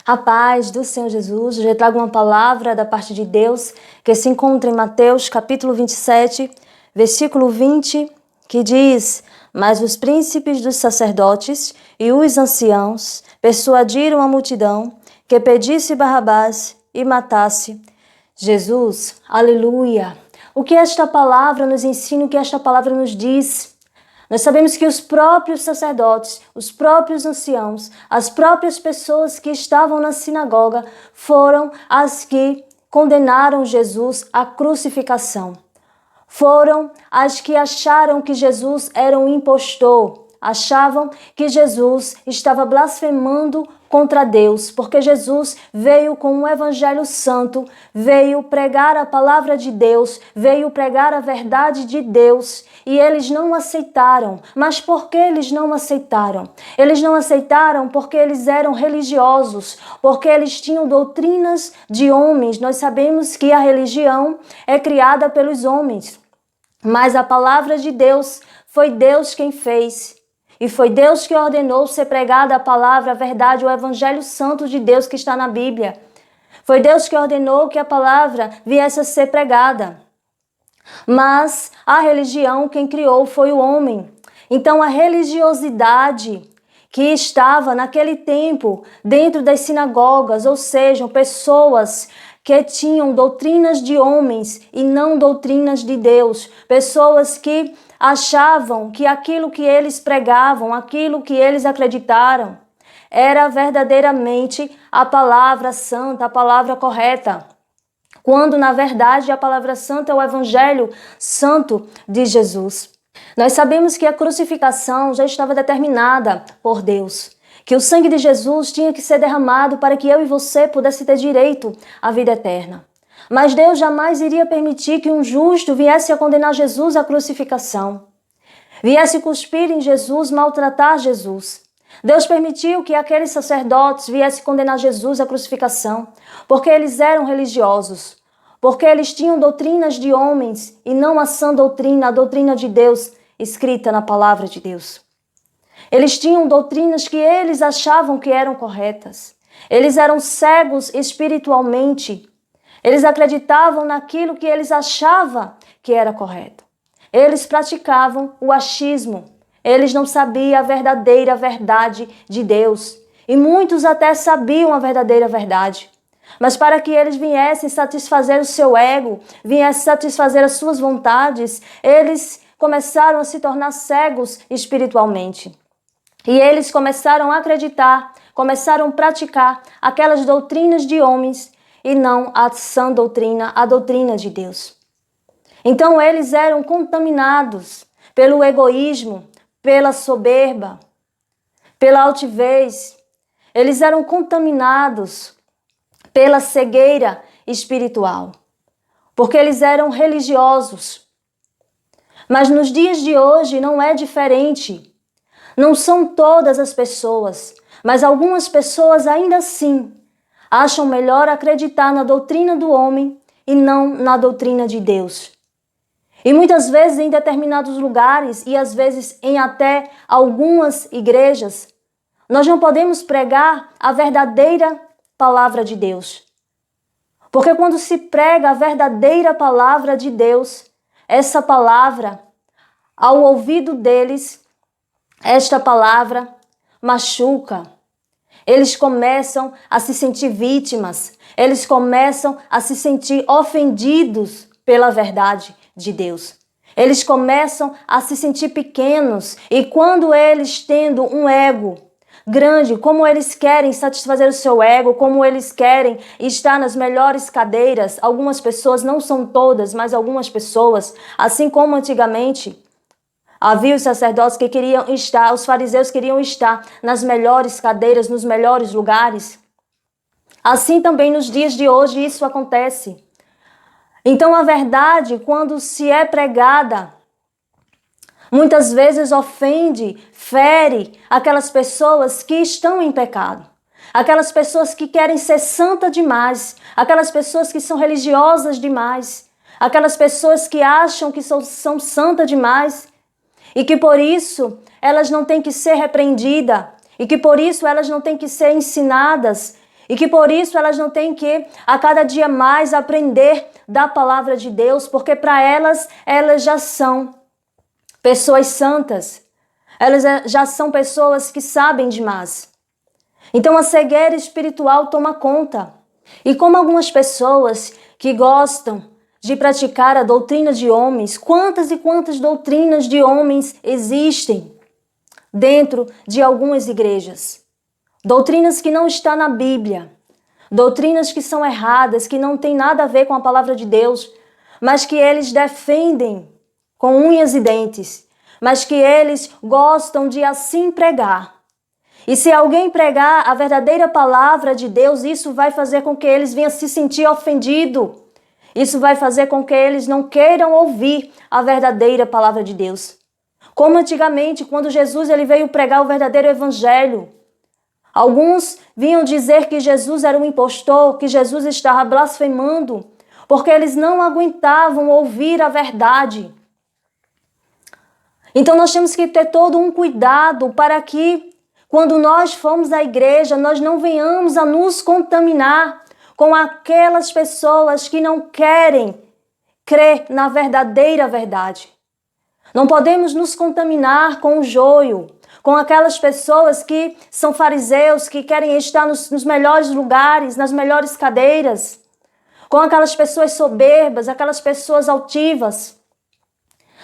A paz do Senhor Jesus. Hoje eu trago uma palavra da parte de Deus que se encontra em Mateus capítulo 27, versículo 20, que diz: Mas os príncipes dos sacerdotes e os anciãos persuadiram a multidão que pedisse Barrabás e matasse Jesus. Aleluia! O que esta palavra nos ensina, o que esta palavra nos diz? Nós sabemos que os próprios sacerdotes, os próprios anciãos, as próprias pessoas que estavam na sinagoga foram as que condenaram Jesus à crucificação. Foram as que acharam que Jesus era um impostor, achavam que Jesus estava blasfemando contra Deus, porque Jesus veio com um evangelho santo, veio pregar a palavra de Deus, veio pregar a verdade de Deus, e eles não aceitaram. Mas por que eles não aceitaram? Eles não aceitaram porque eles eram religiosos, porque eles tinham doutrinas de homens. Nós sabemos que a religião é criada pelos homens, mas a palavra de Deus foi Deus quem fez. E foi Deus que ordenou ser pregada a palavra, a verdade, o evangelho santo de Deus que está na Bíblia. Foi Deus que ordenou que a palavra viesse a ser pregada. Mas a religião quem criou foi o homem. Então a religiosidade que estava naquele tempo dentro das sinagogas, ou seja, pessoas que tinham doutrinas de homens e não doutrinas de Deus, pessoas que achavam que aquilo que eles pregavam, aquilo que eles acreditaram, era verdadeiramente a palavra santa, a palavra correta, quando na verdade a palavra santa é o evangelho santo de Jesus. Nós sabemos que a crucificação já estava determinada por Deus, que o sangue de Jesus tinha que ser derramado para que eu e você pudesse ter direito à vida eterna. Mas Deus jamais iria permitir que um justo viesse a condenar Jesus à crucificação, viesse cuspir em Jesus, maltratar Jesus. Deus permitiu que aqueles sacerdotes viessem condenar Jesus à crucificação, porque eles eram religiosos, porque eles tinham doutrinas de homens e não a sã doutrina, a doutrina de Deus escrita na palavra de Deus. Eles tinham doutrinas que eles achavam que eram corretas. Eles eram cegos espiritualmente. Eles acreditavam naquilo que eles achavam que era correto. Eles praticavam o achismo. Eles não sabiam a verdadeira verdade de Deus. E muitos até sabiam a verdadeira verdade. Mas para que eles viessem satisfazer o seu ego, viessem satisfazer as suas vontades, eles começaram a se tornar cegos espiritualmente. E eles começaram a acreditar, começaram a praticar aquelas doutrinas de homens e não a sã doutrina, a doutrina de Deus. Então eles eram contaminados pelo egoísmo, pela soberba, pela altivez. Eles eram contaminados pela cegueira espiritual, porque eles eram religiosos. Mas nos dias de hoje não é diferente. Não são todas as pessoas, mas algumas pessoas ainda assim acham melhor acreditar na doutrina do homem e não na doutrina de Deus. E muitas vezes em determinados lugares e às vezes em até algumas igrejas, nós não podemos pregar a verdadeira palavra de Deus. Porque quando se prega a verdadeira palavra de Deus, essa palavra, ao ouvido deles, esta palavra machuca. Eles começam a se sentir vítimas. Eles começam a se sentir ofendidos pela verdade de Deus. Eles começam a se sentir pequenos. E quando eles tendo um ego grande, como eles querem satisfazer o seu ego, como eles querem estar nas melhores cadeiras, algumas pessoas, não são todas, mas algumas pessoas, assim como antigamente, havia os sacerdotes que queriam estar, os fariseus queriam estar nas melhores cadeiras, nos melhores lugares. Assim também nos dias de hoje isso acontece. Então a verdade, quando se é pregada, muitas vezes ofende, fere aquelas pessoas que estão em pecado. Aquelas pessoas que querem ser santa demais, aquelas pessoas que são religiosas demais, aquelas pessoas que acham que são santas demais, e que por isso elas não têm que ser repreendidas, e que por isso elas não têm que ser ensinadas, e que por isso elas não têm que a cada dia mais aprender da palavra de Deus, porque para elas já são pessoas santas, elas já são pessoas que sabem demais. Então a cegueira espiritual toma conta. E como algumas pessoas que gostam de praticar a doutrina de homens, quantas e quantas doutrinas de homens existem dentro de algumas igrejas? Doutrinas que não estão na Bíblia, doutrinas que são erradas, que não têm nada a ver com a palavra de Deus, mas que eles defendem com unhas e dentes, mas que eles gostam de assim pregar. E se alguém pregar a verdadeira palavra de Deus, isso vai fazer com que eles venham se sentir ofendidos. Isso vai fazer com que eles não queiram ouvir a verdadeira palavra de Deus. Como antigamente, quando Jesus ele veio pregar o verdadeiro evangelho, alguns vinham dizer que Jesus era um impostor, que Jesus estava blasfemando, porque eles não aguentavam ouvir a verdade. Então nós temos que ter todo um cuidado para que, quando nós formos à igreja, nós não venhamos a nos contaminar com aquelas pessoas que não querem crer na verdadeira verdade. Não podemos nos contaminar com o joio, com aquelas pessoas que são fariseus, que querem estar nos melhores lugares, nas melhores cadeiras, com aquelas pessoas soberbas, aquelas pessoas altivas,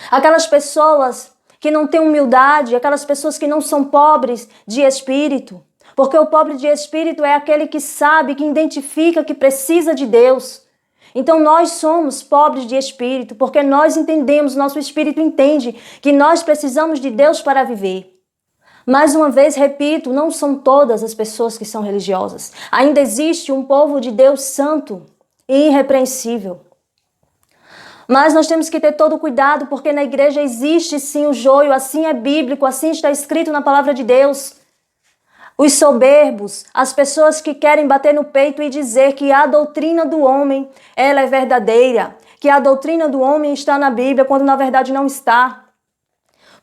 aquelas pessoas que não têm humildade, aquelas pessoas que não são pobres de espírito. Porque o pobre de espírito é aquele que sabe, que identifica que precisa de Deus. Então nós somos pobres de espírito, porque nós entendemos, nosso espírito entende que nós precisamos de Deus para viver. Mais uma vez, repito, não são todas as pessoas que são religiosas. Ainda existe um povo de Deus santo e irrepreensível. Mas nós temos que ter todo cuidado, porque na igreja existe sim o joio, assim é bíblico, assim está escrito na palavra de Deus. Os soberbos, as pessoas que querem bater no peito e dizer que a doutrina do homem, ela é verdadeira, que a doutrina do homem está na Bíblia, quando na verdade não está.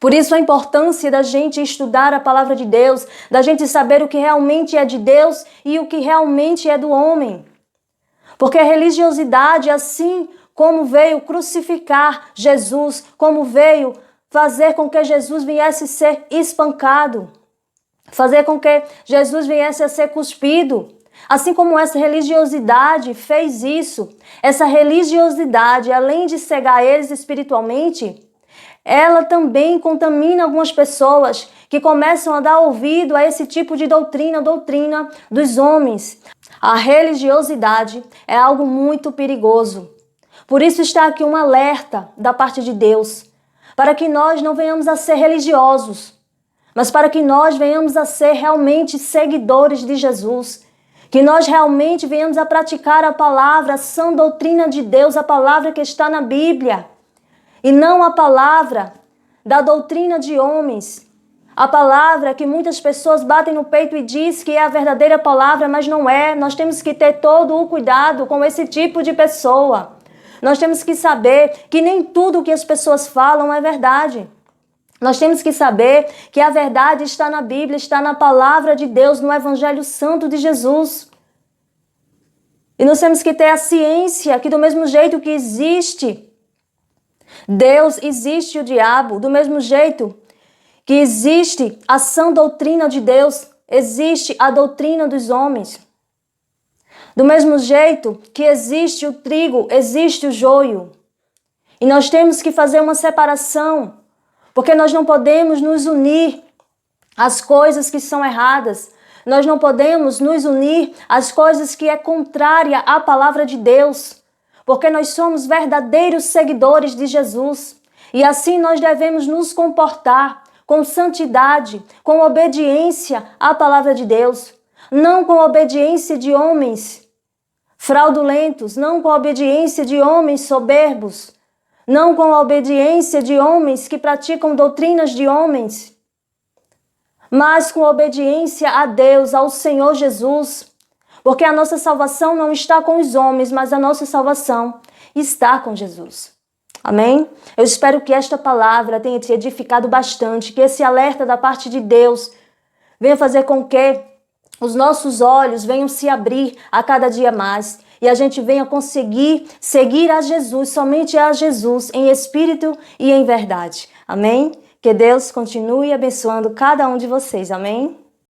Por isso a importância da gente estudar a palavra de Deus, da gente saber o que realmente é de Deus e o que realmente é do homem. Porque a religiosidade, assim como veio crucificar Jesus, como veio fazer com que Jesus viesse ser espancado, fazer com que Jesus viesse a ser cuspido. Assim como essa religiosidade fez isso, essa religiosidade, além de cegar eles espiritualmente, ela também contamina algumas pessoas que começam a dar ouvido a esse tipo de doutrina dos homens. A religiosidade é algo muito perigoso. Por isso está aqui um alerta da parte de Deus, para que nós não venhamos a ser religiosos, mas para que nós venhamos a ser realmente seguidores de Jesus, que nós realmente venhamos a praticar a palavra, a sã doutrina de Deus, a palavra que está na Bíblia, e não a palavra da doutrina de homens, a palavra que muitas pessoas batem no peito e diz que é a verdadeira palavra, mas não é. Nós temos que ter todo o cuidado com esse tipo de pessoa. Nós temos que saber que nem tudo que as pessoas falam é verdade. Nós temos que saber que a verdade está na Bíblia, está na palavra de Deus, no Evangelho Santo de Jesus. E nós temos que ter a ciência que do mesmo jeito que existe Deus, existe o diabo. Do mesmo jeito que existe a sã doutrina de Deus, existe a doutrina dos homens. Do mesmo jeito que existe o trigo, existe o joio. E nós temos que fazer uma separação, porque nós não podemos nos unir às coisas que são erradas. Nós não podemos nos unir às coisas que é contrária à palavra de Deus, porque nós somos verdadeiros seguidores de Jesus. E assim nós devemos nos comportar com santidade, com obediência à palavra de Deus, não com obediência de homens fraudulentos, não com a obediência de homens soberbos, não com a obediência de homens que praticam doutrinas de homens, mas com obediência a Deus, ao Senhor Jesus, porque a nossa salvação não está com os homens, mas a nossa salvação está com Jesus. Amém? Eu espero que esta palavra tenha te edificado bastante, que esse alerta da parte de Deus venha fazer com que os nossos olhos venham se abrir a cada dia mais e a gente venha conseguir seguir a Jesus, somente a Jesus, em espírito e em verdade. Amém? Que Deus continue abençoando cada um de vocês. Amém?